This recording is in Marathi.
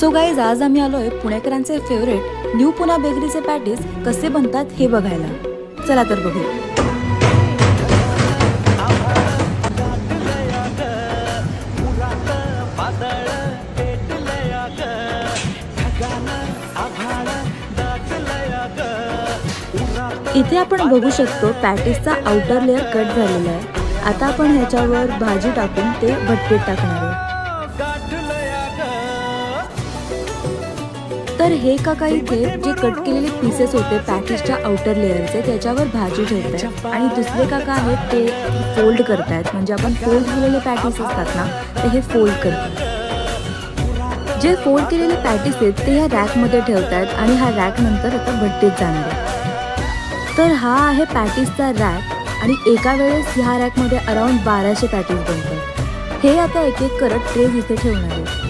सो गाईज, आज आम्ही आलोय पुणेकरांचे फेवरेट न्यू पुणा बेकरीचे पॅटीस कसे बनतात हे बघायला। चला तर बघू। इथे आपण बघू शकतो पॅटीसचा आउटर लेअर कट झालेला आहे। आता आपण ह्याच्यावर भाजी टाकून ते भट्टीत टाकणार आहे। तर हे काका इथे जे कट केलेले पीसेस होते पॅटीसच्या आउटर लेअरचे त्याच्यावर भाजी ठेवतात आणि दुसरे काका आहेत ते फोल्ड करतात, म्हणजे आपण फोल्ड केलेले पॅटीस असतात ना ते हे फोल्ड करतात। जे फोल्ड केलेले पॅटीस आहेत ते ह्या रॅकमध्ये ठेवतात आणि हा रॅक नंतर आता भट्टीत जाणार आहे। तर हा आहे पॅटीसचा रॅक आणि एका वेळेस ह्या रॅकमध्ये अराउंड 1200 पॅटीस बनतात। हे आता एक एक करत ट्रेज इथे ठेवणार आहे।